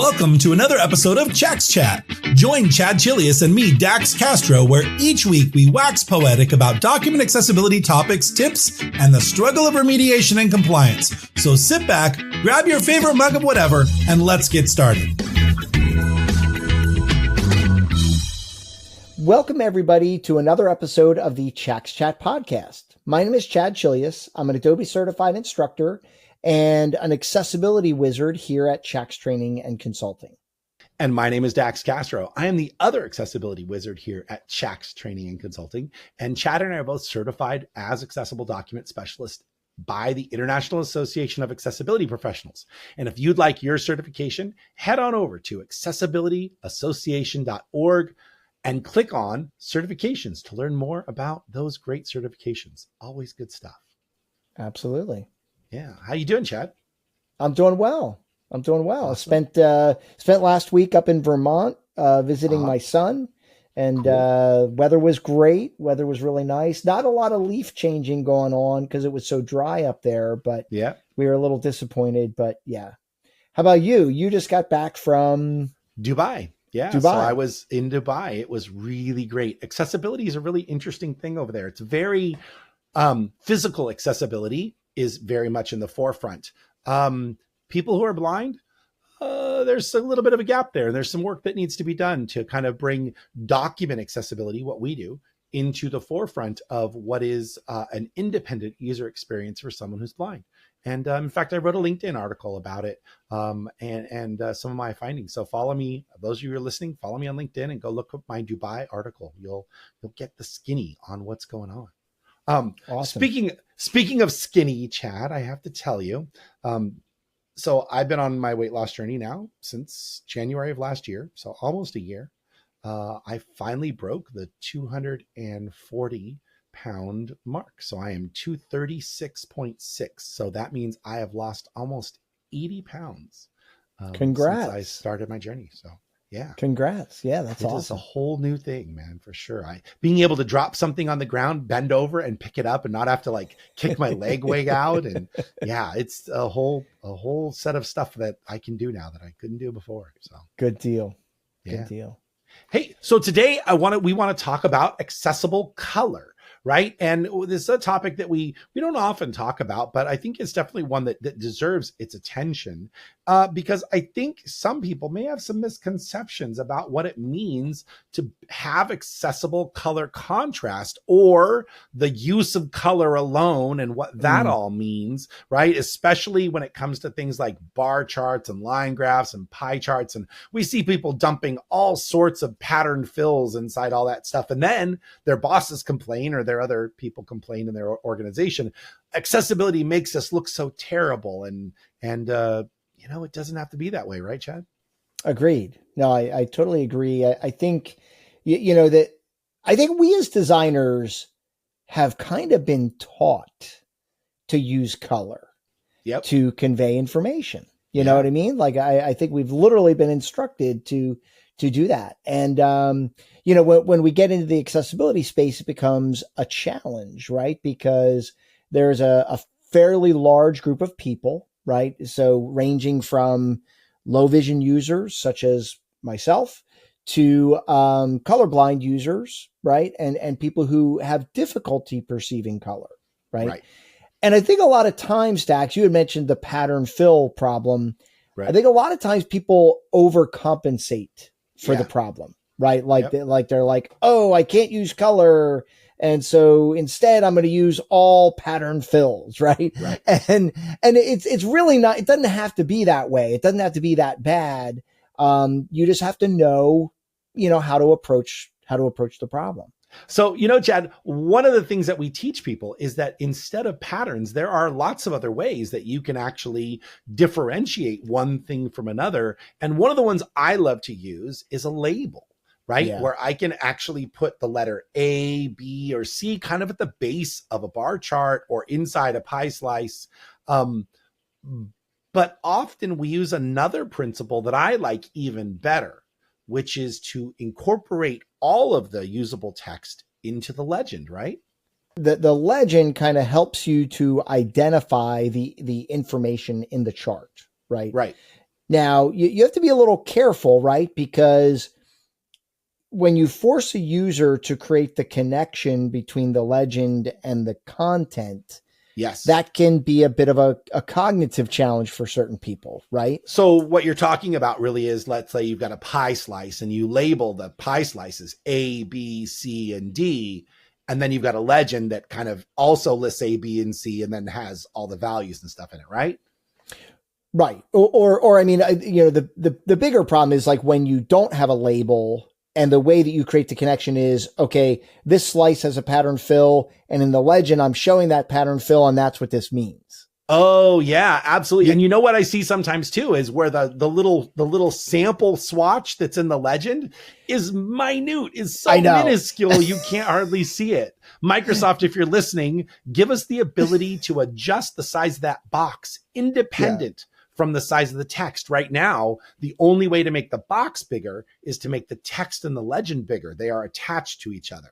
Welcome to another episode of Chax Chat. Join Chad Chelius and me, Dax Castro, where each week we wax poetic about document accessibility topics, tips, and the struggle of remediation and compliance. So sit back, grab your favorite mug of whatever, and let's get started. Welcome, everybody, to another episode of the Chax Chat podcast. My name is Chad Chelius. I'm an Adobe certified instructor and an accessibility wizard here at Chax Training and Consulting. And my name is Dax Castro. I am the other accessibility wizard here at Chax Training and Consulting. And Chad and I are both certified as accessible document specialists by the International Association of Accessibility Professionals. And if you'd like your certification, head on over to accessibilityassociation.org and click on certifications to learn more about those great certifications. Always good stuff. Absolutely. Yeah. How you doing, Chad? I'm doing well. Awesome. I spent last week up in Vermont visiting my son, and cool. Weather was great. Weather was really nice. Not a lot of leaf changing going on because it was so dry up there, but yeah, we were a little disappointed. But yeah. How about you? You just got back from Dubai. Yeah. So I was in Dubai. It was really great. Accessibility is a really interesting thing over there. It's very physical accessibility is very much in the forefront. People who are blind, there's a little bit of a gap there. And there's some work that needs to be done to kind of bring document accessibility, what we do, into the forefront of what is an independent user experience for someone who's blind. And in fact, I wrote a LinkedIn article about it and some of my findings. So follow me. Those of you who are listening, follow me on LinkedIn and go look up my Dubai article. You'll get the skinny on what's going on. Awesome. Speaking of skinny, Chad, I have to tell you, so I've been on my weight loss journey now since January of last year. So almost a year. I finally broke the 240 pound mark. So I am 236.6. So that means I have lost almost 80 pounds. Congrats. Since I started my journey. So yeah. Congrats. Yeah, that's awesome. It's a whole new thing, man, for sure. Being able to drop something on the ground, bend over and pick it up and not have to like kick my leg way out. And yeah, it's a whole set of stuff that I can do now that I couldn't do before. So good deal. Yeah. Good deal. Hey, so today we want to talk about accessible color. Right. And this is a topic that we don't often talk about, but I think it's definitely one that deserves its attention because I think some people may have some misconceptions about what it means to have accessible color contrast or the use of color alone and what that all means. Right. Especially when it comes to things like bar charts and line graphs and pie charts. And we see people dumping all sorts of pattern fills inside all that stuff. And then their bosses complain or their other people complain in their organization. Accessibility makes us look so terrible. And it doesn't have to be that way. Right, Chad? Agreed. No, I totally agree. I think, I think we as designers have kind of been taught to use color to convey information. You know what I mean? Like, I think we've literally been instructed to do that. And, when we get into the accessibility space, it becomes a challenge, right? Because there's a fairly large group of people, right? So ranging from low vision users, such as myself, to colorblind users, right? And people who have difficulty perceiving color, right? And I think a lot of times, Dax, you had mentioned the pattern fill problem. Right. I think a lot of times people overcompensate for the problem, right? Like, they're like, oh, I can't use color. And so instead I'm going to use all pattern fills. Right. And it's really not, it doesn't have to be that way. It doesn't have to be that bad. You just have to know, how to approach the problem. So, Chad, one of the things that we teach people is that instead of patterns, there are lots of other ways that you can actually differentiate one thing from another. And one of the ones I love to use is a label, right? Yeah. Where I can actually put the letter A, B, or C kind of at the base of a bar chart or inside a pie slice. But often we use another principle that I like even better, which is to incorporate all of the usable text into the legend, right? The legend kind of helps you to identify the information in the chart, right? Right. Now, you have to be a little careful, right? Because when you force a user to create the connection between the legend and the content, yes, that can be a bit of a cognitive challenge for certain people, right? So what you're talking about really is, let's say you've got a pie slice and you label the pie slices A, B, C, and D. And then you've got a legend that kind of also lists A, B, and C, and then has all the values and stuff in it, right? Right. Or I mean, the bigger problem is like when you don't have a label and the way that you create the connection is, okay, this slice has a pattern fill, and in the legend, I'm showing that pattern fill, and that's what this means. Oh yeah, absolutely. Yeah. And you know what I see sometimes too is where the little sample swatch that's in the legend is minute, is so minuscule you can't hardly see it. Microsoft, if you're listening, give us the ability to adjust the size of that box independent from the size of the text. Right now, the only way to make the box bigger is to make the text and the legend bigger. They are attached to each other.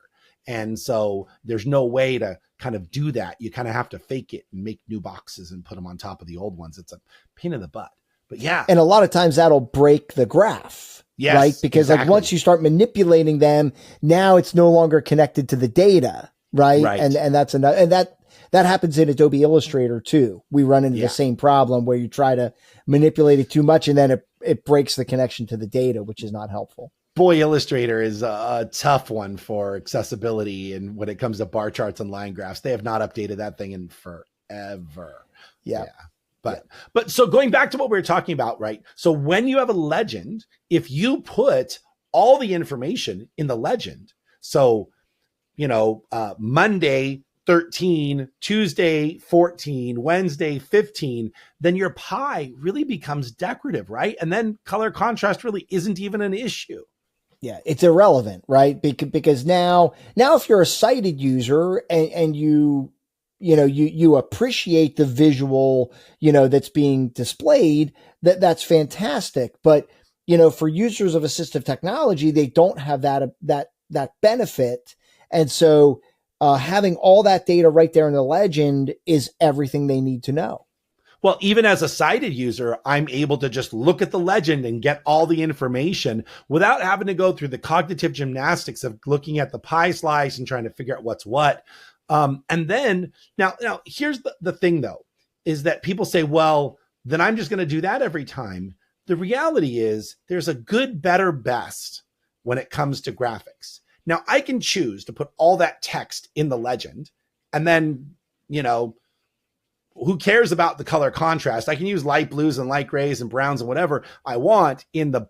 And so there's no way to kind of do that. You kind of have to fake it and make new boxes and put them on top of the old ones. It's a pain in the butt, but yeah. And a lot of times that'll break the graph, yes, right? Because like once you start manipulating them, now it's no longer connected to the data, right? And that's enough. And that happens in Adobe Illustrator too. We run into the same problem where you try to manipulate it too much and then it breaks the connection to the data, which is not helpful. Boy, Illustrator is a tough one for accessibility. And when it comes to bar charts and line graphs, they have not updated that thing in forever. Yeah. But so going back to what we were talking about, right? So when you have a legend, if you put all the information in the legend, so, Monday, 13, Tuesday, 14, Wednesday, 15, then your pie really becomes decorative, right? And then color contrast really isn't even an issue. Yeah, it's irrelevant, right? Because now if you're a sighted user and you appreciate the visual, that's being displayed, that's fantastic. But, for users of assistive technology, they don't have that benefit. And so having all that data right there in the legend is everything they need to know. Well, even as a sighted user, I'm able to just look at the legend and get all the information without having to go through the cognitive gymnastics of looking at the pie slice and trying to figure out what's what. And then now here's the thing though, is that people say, well, then I'm just going to do that every time. The reality is there's a good, better, best when it comes to graphics. Now I can choose to put all that text in the legend and then, who cares about the color contrast? I can use light blues and light grays and browns and whatever I want in the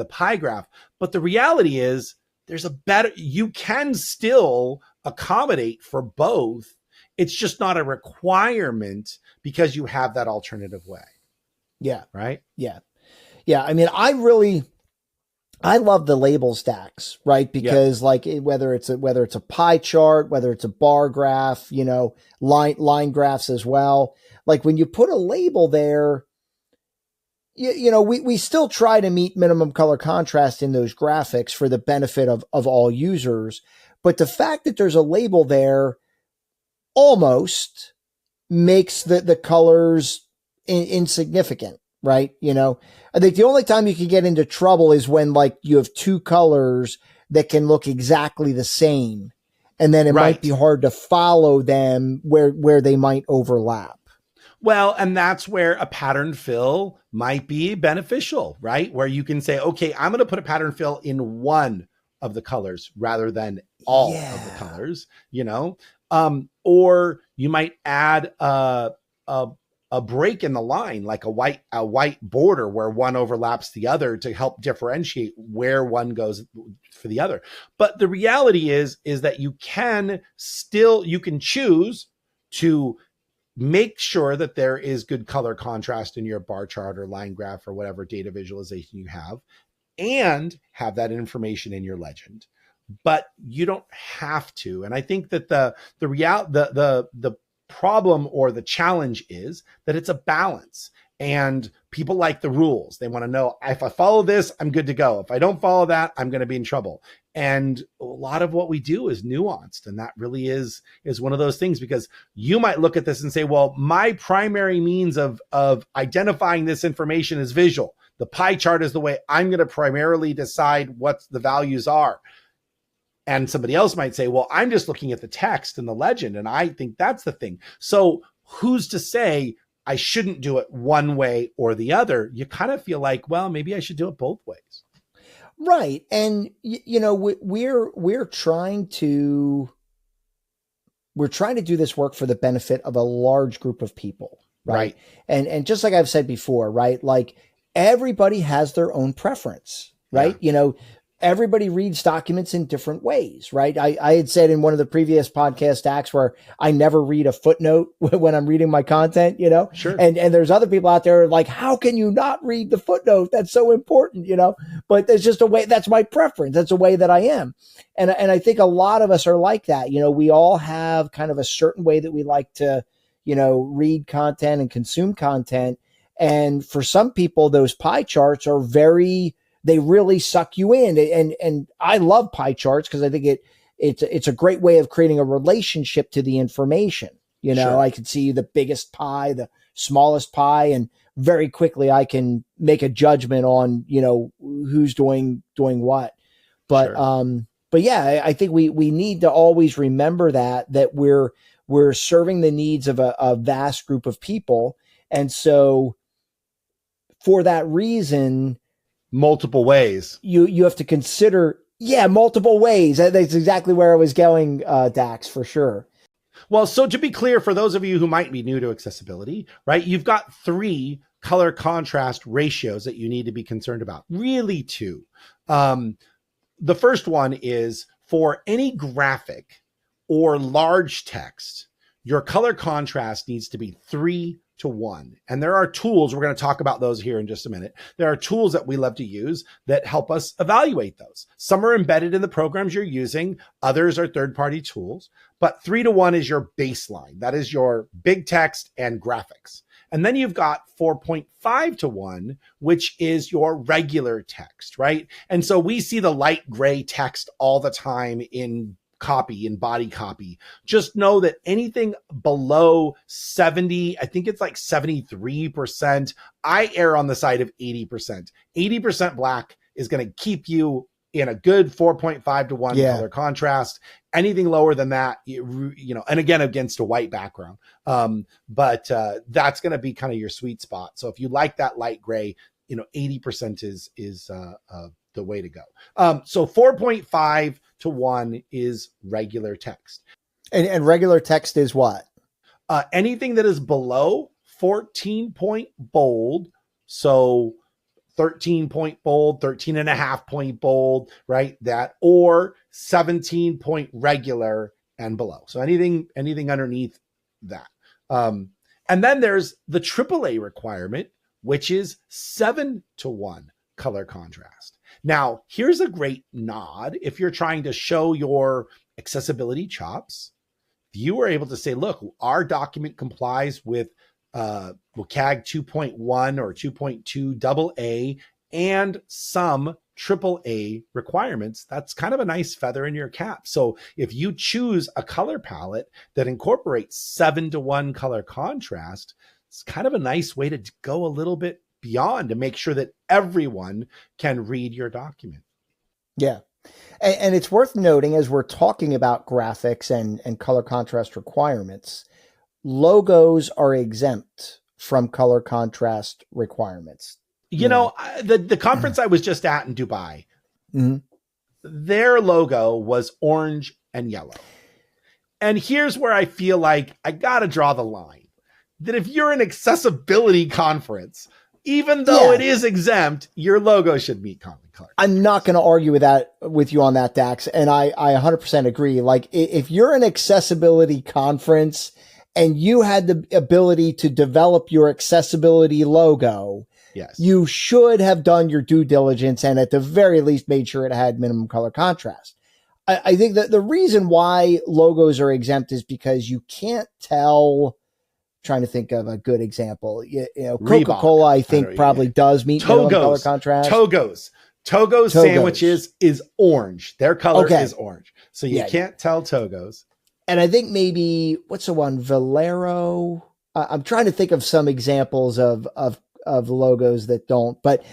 pie graph. But the reality is you can still accommodate for both. It's just not a requirement because you have that alternative way. Yeah. Right. Yeah. Yeah. I mean, I love the label stacks, right? Because whether it's a pie chart, whether it's a bar graph, line graphs as well. Like when you put a label there, we still try to meet minimum color contrast in those graphics for the benefit of all users. But the fact that there's a label there almost makes the colors insignificant. Right. I think the only time you can get into trouble is when you have two colors that can look exactly the same. And then it might be hard to follow them where they might overlap. Well, and that's where a pattern fill might be beneficial, right? Where you can say, okay, I'm going to put a pattern fill in one of the colors rather than all of the colors, or you might add a break in the line, like a white border where one overlaps the other to help differentiate where one goes for the other. But the reality is that you can choose to make sure that there is good color contrast in your bar chart or line graph or whatever data visualization you have, and have that information in your legend. But you don't have to. And I think that the problem or the challenge is that it's a balance, and people like the rules. They want to know, if I follow this, I'm good to go. If I don't follow that, I'm going to be in trouble. And a lot of what we do is nuanced. And that really is one of those things, because you might look at this and say, well, my primary means of identifying this information is visual. the pie chart is the way I'm going to primarily decide what the values are. And somebody else might say, well, I'm just looking at the text and the legend, and I think that's the thing. So who's to say I shouldn't do it one way or the other? You kind of feel like, well, maybe I should do it both ways. Right. And, we're trying to do this work for the benefit of a large group of people. Right. And just like I've said before, right, like everybody has their own preference, right? Yeah. Everybody reads documents in different ways, right? I had said in one of the previous podcast Dax where I never read a footnote when I'm reading my content, Sure. And there's other people out there like, how can you not read the footnote? That's so important, but there's just a way, that's my preference. That's a way that I am. And I think a lot of us are like that. We all have kind of a certain way that we like to, read content and consume content. And for some people, those pie charts are they really suck you in. And I love pie charts because I think it's a great way of creating a relationship to the information. Sure. I can see the biggest pie, the smallest pie, and very quickly I can make a judgment on, who's doing what. But, sure. But yeah, I think we need to always remember that we're serving the needs of a vast group of people. And so for that reason, multiple ways. You have to consider, multiple ways. That's exactly where I was going, Dax, for sure. Well, so to be clear, for those of you who might be new to accessibility, right, you've got 3 color contrast ratios that you need to be concerned about. Really 2. The first one is for any graphic or large text, your color contrast needs to be 3:1. And there are tools, we're going to talk about those here in just a minute. There are tools that we love to use that help us evaluate those. Some are embedded in the programs you're using. Others are third-party tools. But 3:1 is your baseline. That is your big text and graphics. And then you've got 4.5:1, which is your regular text, right? And so we see the light gray text all the time in body copy. Just know that anything below 70, I think it's like 73%. I err on the side of 80%. 80% black is going to keep you in a good 4.5:1 color contrast. Anything lower than that, and again, against a white background. But that's going to be kind of your sweet spot. So if you like that light gray, 80% is the way to go. So 4.5:1 is regular text. And regular text is what? Anything that is below 14 point bold. So 13 point bold, 13 and a half point bold, right? That, or 17 point regular and below. So anything underneath that. And then there's the AAA requirement, which is 7:1 color contrast. Now, here's a great nod. If you're trying to show your accessibility chops, you are able to say, look, our document complies with WCAG 2.1 or 2.2 AA and some AAA requirements. That's kind of a nice feather in your cap. So if you choose a color palette that incorporates 7:1 color contrast, it's kind of a nice way to go a little bit beyond to make sure that everyone can read your document. Yeah. And it's worth noting, as we're talking about graphics and color contrast requirements, logos are exempt from color contrast requirements. The conference I was just at in Dubai, their logo was orange and yellow. And here's where I feel like I got to draw the line. That if you're an accessibility conference, even though it is exempt, your logo should meet common color. I'm not going to argue with you on that, Dax. And I 100% agree. Like, if you're an accessibility conference and you had the ability to develop your accessibility logo, yes, you should have done your due diligence and at the very least made sure it had minimum color contrast. I think that the reason why logos are exempt is because you can't tell. Trying to think of a good example. Coca-Cola, I think, probably does meet minimum color contrast. Togo's sandwiches is orange. Their color is orange. So you can't tell Togo's. And I think maybe, what's the one? Valero. I'm trying to think of some examples of of logos that don't. But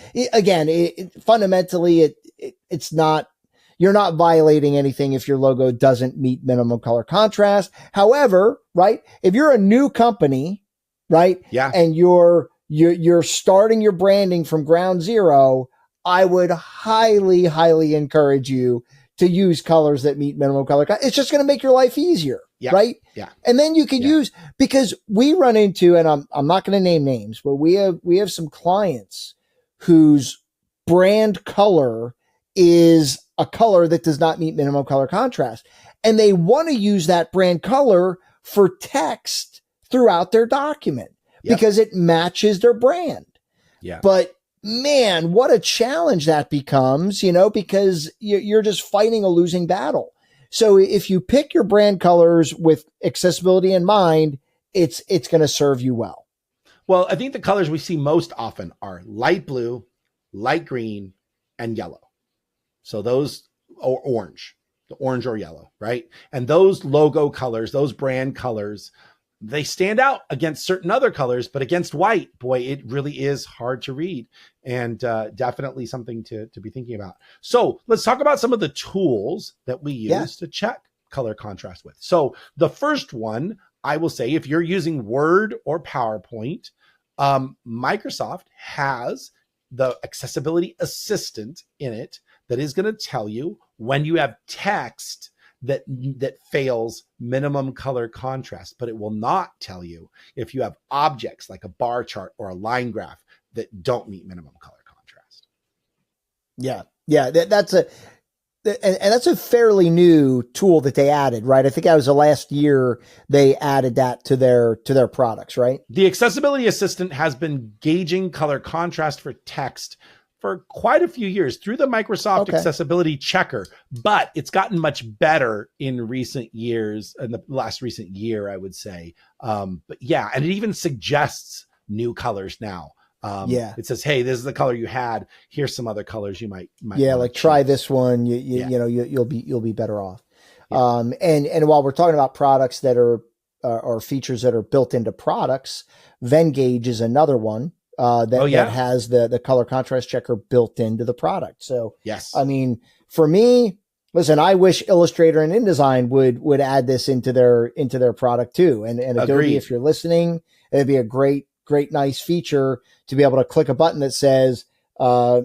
fundamentally, it's not. You're not violating anything if your logo doesn't meet minimum color contrast. However, right, if you're a new company, right, and you're starting your branding from ground zero, I would highly, highly encourage you to use colors that meet minimum color. It's just going to make your life easier, right? Yeah. And then you can use, because we run into, and I'm not going to name names, but we have some clients whose brand color is a color that does not meet minimum color contrast. And they want to use that brand color for text throughout their document because it matches their brand. Yeah. But man, what a challenge that becomes, because you're just fighting a losing battle. So if you pick your brand colors with accessibility in mind, it's going to serve you well. Well, I think the colors we see most often are light blue, light green, and yellow. So those, or orange, the orange or yellow, right? And those logo colors, those brand colors, they stand out against certain other colors, but against white, boy, it really is hard to read, and definitely something to be thinking about. So let's talk about some of the tools that we use to check color contrast with. So the first one, I will say, if you're using Word or PowerPoint, Microsoft has the accessibility assistant in it that is going to tell you when you have text that fails minimum color contrast, but it will not tell you if you have objects like a bar chart or a line graph that don't meet minimum color contrast. That's a fairly new tool that they added, right? I think that was the last year they added that to their products, right? The accessibility assistant has been gauging color contrast for text for quite a few years through the Microsoft Accessibility Checker, but it's gotten much better in recent years, in the last recent year, I would say. And it even suggests new colors now. It says, hey, this is the color you had. Here's some other colors you might like try this one. You'll be better off. And while we're talking about products that are or features that are built into products, Venngage is another one that has the color contrast checker built into the product. So I mean, for me, listen, I wish Illustrator and InDesign would add this into their product too. And Adobe, if you're listening, it'd be a great, nice feature to be able to click a button that says,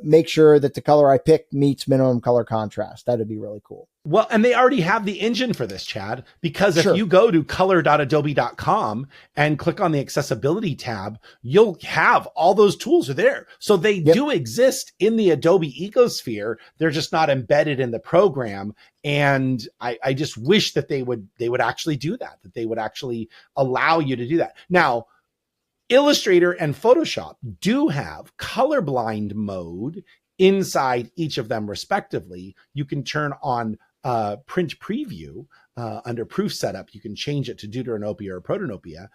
make sure that the color I picked meets minimum color contrast. That'd be really cool. Well, and they already have the engine for this, Chad, because if you go to color.adobe.com and click on the accessibility tab, you'll have all those tools are there. So they do exist in the Adobe ecosphere. They're just not embedded in the program. And I just wish that they would actually do that they would actually allow you to do that. Now, Illustrator and Photoshop do have colorblind mode inside each of them respectively. You can turn on print preview under proof setup. You can change it to deuteranopia or protanopia.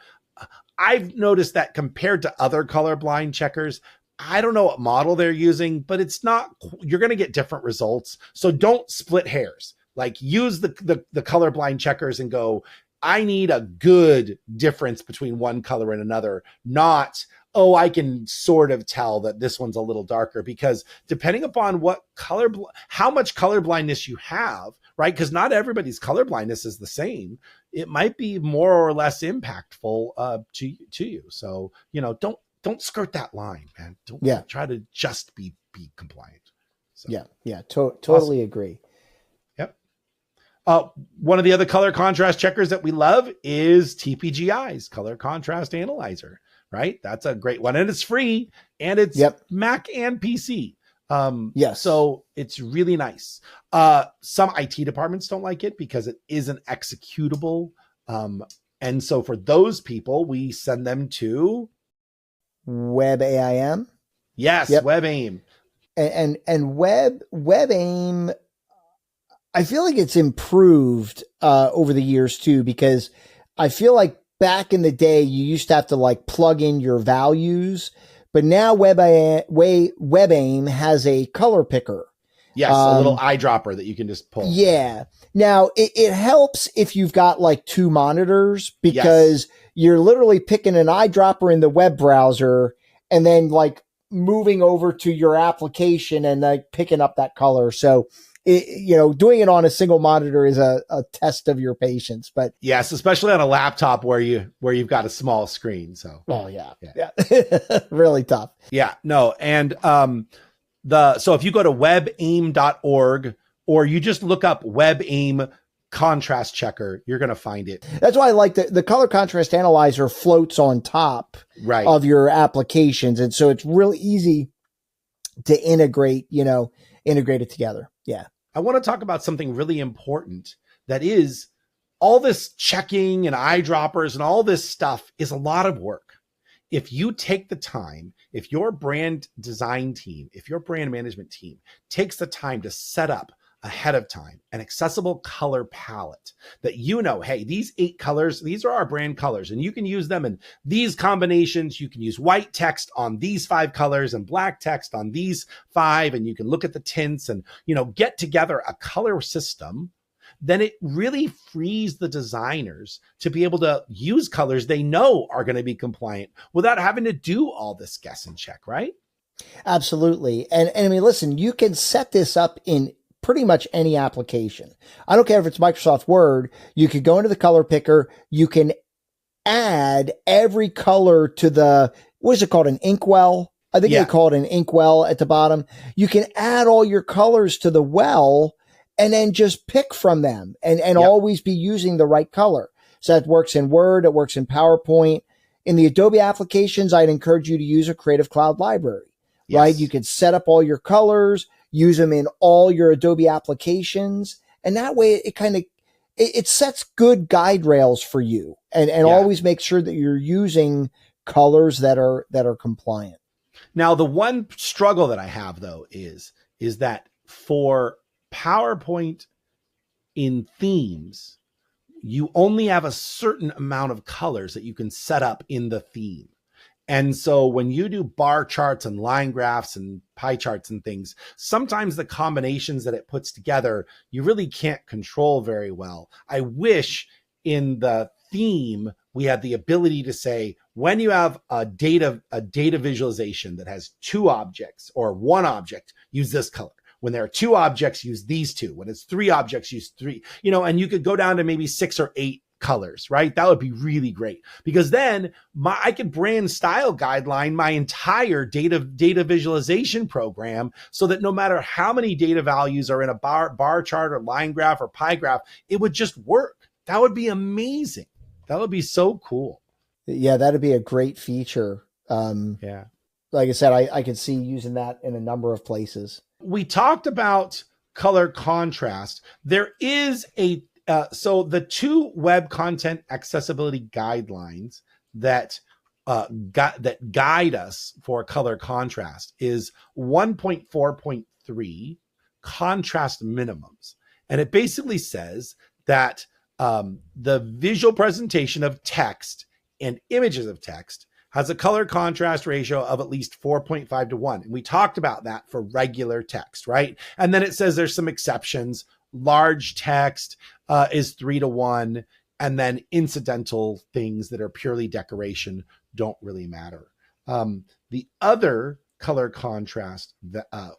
I've noticed that compared to other colorblind checkers, I don't know what model they're using, but it's not, you're going to get different results. So don't split hairs. Like use the colorblind checkers and go, I need a good difference between one color and another, not, oh, I can sort of tell that this one's a little darker, because depending upon what how much color blindness you have, right? Because not everybody's color blindness is the same. It might be more or less impactful to you. So, don't skirt that line, man. Don't try to just be compliant. So, totally agree. One of the other color contrast checkers that we love is TPGI's Color Contrast Analyzer, right? That's a great one, and it's free, and it's Mac and PC. So it's really nice. Some IT departments don't like it because it isn't executable. And so for those people, we send them to WebAIM. Yes, WebAIM. And WebAIM, I feel like it's improved over the years too, because I feel like back in the day, you used to have to like plug in your values, but now WebAIM has a color picker. Yes, a little eyedropper that you can just pull. Yeah. Now it helps if you've got like two monitors, because you're literally picking an eyedropper in the web browser and then like moving over to your application and like picking up that color. So, doing it on a single monitor is a test of your patience. But yes, especially on a laptop where you've got a small screen. So, oh yeah. Really tough. Yeah, no, and so if you go to webaim.org or you just look up WebAIM contrast checker, you're going to find it. That's why I like the color contrast analyzer floats on top of your applications. And so it's real easy to integrate it together. Yeah. I want to talk about something really important that is all this checking and eyedroppers and all this stuff is a lot of work. If you take the time, if your brand design team, if your brand management team takes the time to set up ahead of time an accessible color palette that hey, these 8 colors, these are our brand colors, and you can use them in these combinations. You can use white text on these 5 colors and black text on these 5, and you can look at the tints and, get together a color system. Then it really frees the designers to be able to use colors they know are going to be compliant without having to do all this guess and check, right? Absolutely. And I mean, listen, you can set this up in pretty much any application. I don't care if it's Microsoft Word. You could go into the color picker. You can add every color to what is it called? An inkwell? I think they call it an inkwell at the bottom. You can add all your colors to the well and then just pick from them and always be using the right color. So that works in Word. It works in PowerPoint. In the Adobe applications, I'd encourage you to use a Creative Cloud library, right? You can set up all your colors, use them in all your Adobe applications. And that way it sets good guide rails for you and always make sure that you're using colors that are compliant. Now, the one struggle that I have though is that for PowerPoint in themes, you only have a certain amount of colors that you can set up in the theme. And so when you do bar charts and line graphs and pie charts and things, sometimes the combinations that it puts together, you really can't control very well. I wish in the theme, we had the ability to say, when you have a data visualization that has 2 objects or 1 object, use this color. When there are 2 objects, use these 2. When it's 3 objects, use 3, and you could go down to maybe 6 or 8 colors, right? That would be really great because then I could brand style guideline my entire data visualization program so that no matter how many data values are in a bar chart or line graph or pie graph, it would just work. That would be amazing. That would be so cool. Yeah, that'd be a great feature. Like I said, I could see using that in a number of places. We talked about color contrast. There is so the 2 web content accessibility guidelines that guide us for color contrast is 1.4.3 contrast minimums. And it basically says that the visual presentation of text and images of text has a color contrast ratio of at least 4.5 to 1. And we talked about that for regular text, right? And then it says there's some exceptions. Large text is 3 to 1. And then incidental things that are purely decoration don't really matter. The other color contrast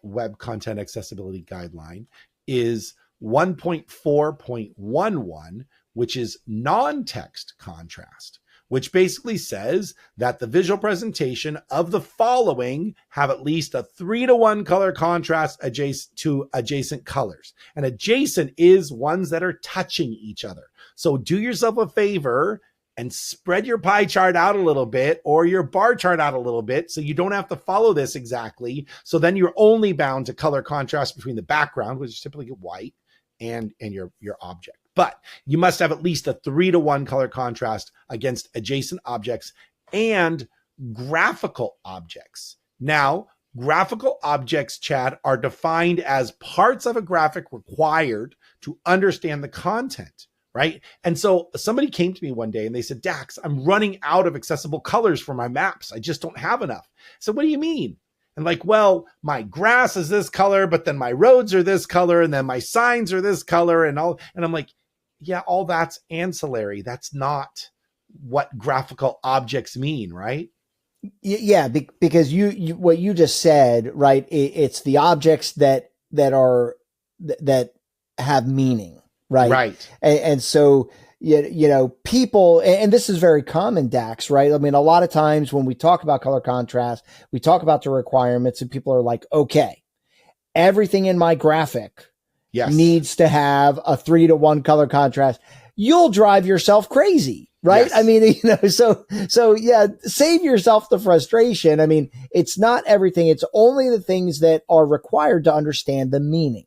web content accessibility guideline is 1.4.11, which is non-text contrast, which basically says that the visual presentation of the following have at least a 3 to 1 color contrast to adjacent colors. And adjacent is ones that are touching each other. So do yourself a favor and spread your pie chart out a little bit or your bar chart out a little bit so you don't have to follow this exactly. So then you're only bound to color contrast between the background, which is typically white, and your object. But you must have at least a 3 to 1 color contrast against adjacent objects and graphical objects. Now, graphical objects, Chad, are defined as parts of a graphic required to understand the content, right? And so somebody came to me one day and they said, Dax, I'm running out of accessible colors for my maps. I just don't have enough. So what do you mean? And like, well, my grass is this color, but then my roads are this color, and then my signs are this color and all. And I'm like, yeah, all that's ancillary. That's not what graphical objects mean, right? Yeah, because you what you just said, right? It's the objects that have meaning, right? Right. And so people, and this is very common, Dax, right? I mean, a lot of times when we talk about color contrast, we talk about the requirements, and people are like, okay, everything in my graphic needs to have a 3-to-1 color contrast. You'll drive yourself crazy, right? Yes. I mean, so yeah, save yourself the frustration. I mean, it's not everything. It's only the things that are required to understand the meaning,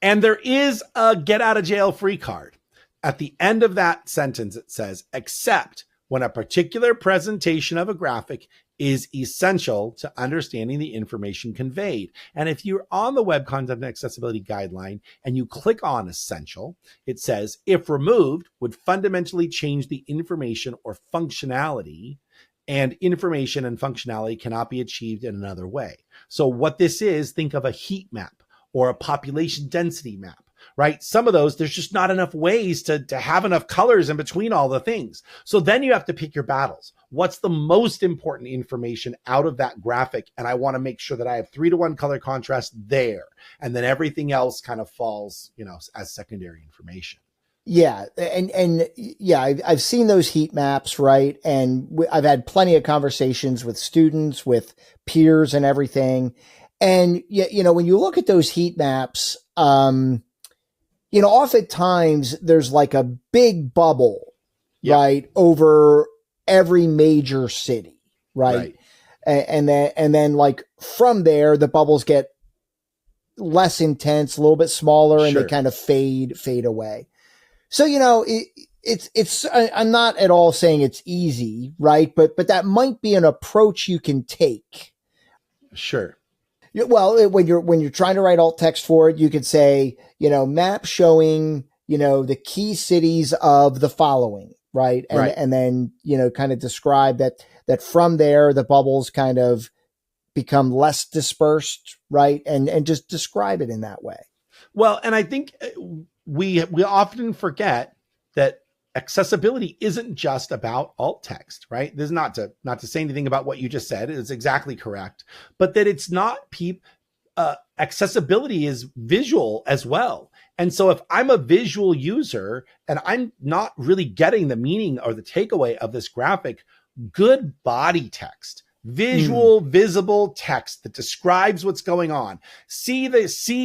And there is a get out of jail free card. At the end of that sentence, it says, except when a particular presentation of a graphic is essential to understanding the information conveyed. And if you're on the Web Content Accessibility Guideline and you click on essential, it says, if removed, would fundamentally change the information or functionality, and information and functionality cannot be achieved in another way. So what this is, think of a heat map or a population density map. Right? Some of those, there's just not enough ways to have enough colors in between all the things. So then you have to pick your battles. What's the most important information out of that graphic? And I want to make sure that I have 3-to-1 color contrast there. And then everything else kind of falls, as secondary information. Yeah. And yeah, I've seen those heat maps, right? And I've had plenty of conversations with students, with peers and everything. And, when you look at those heat maps, oftentimes there's like a big bubble, right, over every major city, right? And then like from there, the bubbles get less intense, a little bit smaller, and they kind of fade away. So, it's I'm not at all saying it's easy, right? But that might be an approach you can take. Sure. Well, when you're trying to write alt text for it, you could say, map showing, the key cities of the following, right? And then, kind of describe that from there, the bubbles kind of become less dispersed, right? And just describe it in that way. Well, and I think we often forget that accessibility isn't just about alt text, right? This is not to say anything about what you just said. It's exactly correct, but that it's not accessibility is visual as well. And so if I'm a visual user and I'm not really getting the meaning or the takeaway of this graphic, good body text, visual, visible text that describes what's going on. See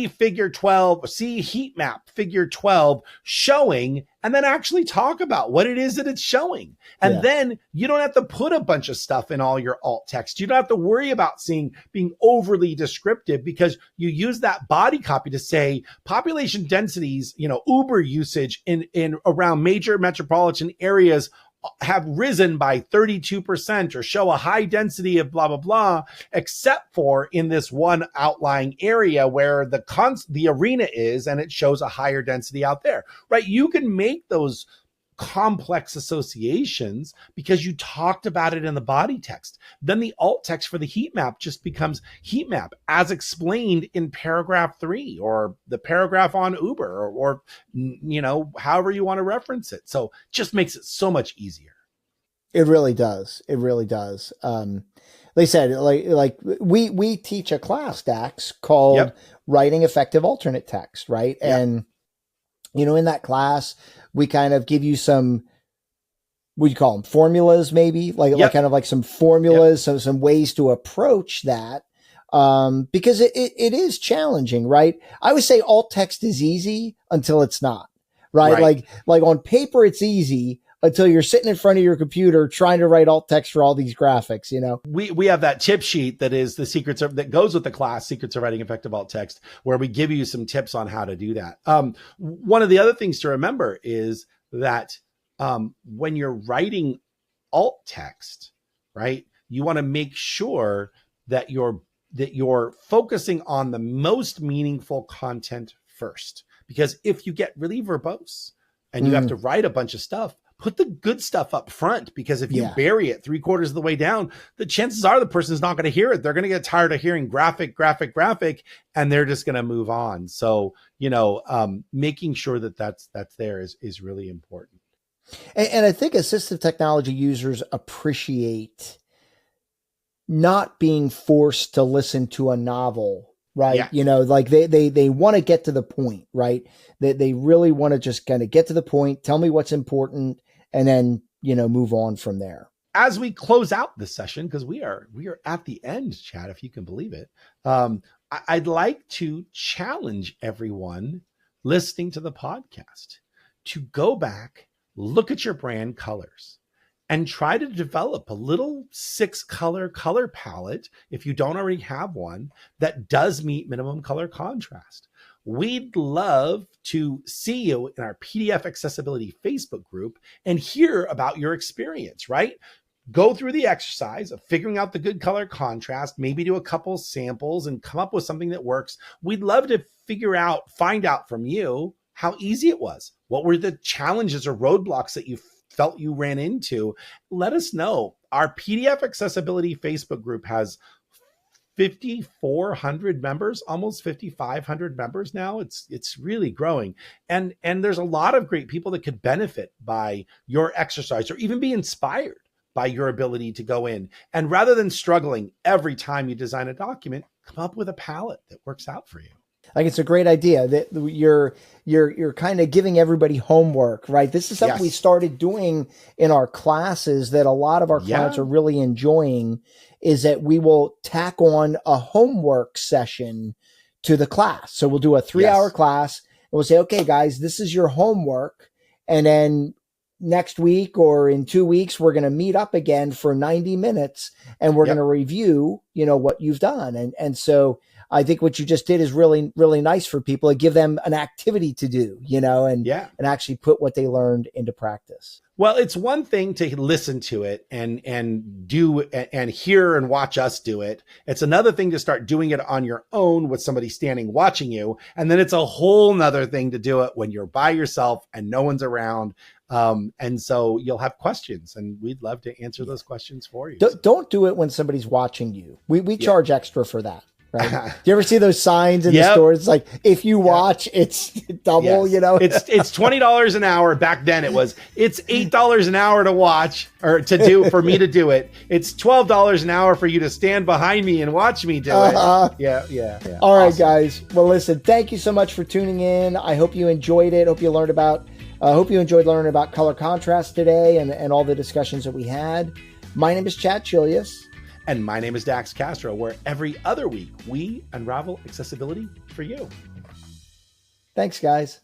figure 12, see heat map figure 12 showing, and then actually talk about what it is that it's showing. And then you don't have to put a bunch of stuff in all your alt text. You don't have to worry about being overly descriptive, because you use that body copy to say population densities, Uber usage in around major metropolitan areas have risen by 32% or show a high density of blah, blah, blah, except for in this one outlying area where the arena is, and it shows a higher density out there, right? You can make those complex associations because you talked about it in the body text. Then the alt text for the heat map just becomes heat map as explained in paragraph 3 or the paragraph on Uber or however you want to reference it. So just makes it so much easier. It really does. It really does. They said like we teach a class, Dax, called Writing Effective Alternate Text, right? And in that class, we kind of give you some, what do you call them? Formulas, maybe like kind of like some formulas, some ways to approach that. Because it is challenging, right? I would say alt text is easy until it's not, right? Like on paper, it's easy until you're sitting in front of your computer trying to write alt text for all these graphics, We have that tip sheet that is that goes with the class, Secrets of Writing Effective Alt Text, where we give you some tips on how to do that. One of the other things to remember is that when you're writing alt text, right, you want to make sure that you're focusing on the most meaningful content first. Because if you get really verbose and you have to write a bunch of stuff, put the good stuff up front, because if you bury it 3/4 of the way down, the chances are the person's not going to hear it. They're going to get tired of hearing graphic, and they're just going to move on. So, making sure that that's there is really important. And I think assistive technology users appreciate not being forced to listen to a novel, right? Yeah. You know, like they want to get to the point, right? They really want to just kind of get to the point, tell me what's important, and then, you know, move on from there. As we close out this session, because we are at the end, Chad, if you can believe it, I'd like to challenge everyone listening to the podcast to go back, look at your brand colors, and try to develop a little 6-color color palette, if you don't already have one, that does meet minimum color contrast. We'd love to see you in our PDF Accessibility Facebook group and hear about your experience, right? Go through the exercise of figuring out the good color contrast, maybe do a couple samples and come up with something that works. We'd love to find out from you how easy it was. What were the challenges or roadblocks that you felt you ran into? Let us know. Our PDF Accessibility Facebook group has 5,400 members, almost 5,500 members now. It's really growing. And there's a lot of great people that could benefit by your exercise or even be inspired by your ability to go in. And rather than struggling every time you design a document, come up with a palette that works out for you. Like, it's a great idea that you're kind of giving everybody homework, right? This is something we started doing in our classes that a lot of our clients are really enjoying, is that we will tack on a homework session to the class. So we'll do a 3-hour class and we'll say, okay, guys, this is your homework. And then next week or in 2 weeks, we're going to meet up again for 90 minutes and we're going to review, you know, what you've done. And so I think what you just did is really, really nice for people to give them an activity to do, you know, and actually put what they learned into practice. Well, it's one thing to listen to it and do and hear and watch us do it. It's another thing to start doing it on your own with somebody standing watching you. And then it's a whole nother thing to do it when you're by yourself and no one's around. And so you'll have questions and we'd love to answer those questions for you. Don't do it when somebody's watching you. We charge extra for that. Right? Do you ever see those signs in the stores? It's like, if you watch, it's double, you know? It's $20 an hour. Back then it's $8 an hour to watch or to do, for me to do it. It's $12 an hour for you to stand behind me and watch me do it. Yeah. All right, guys. Well, listen, thank you so much for tuning in. I hope you enjoyed it. Hope you enjoyed learning about color contrast today and all the discussions that we had. My name is Chelius. And my name is Dax Castro, where every other week we unravel accessibility for you. Thanks, guys.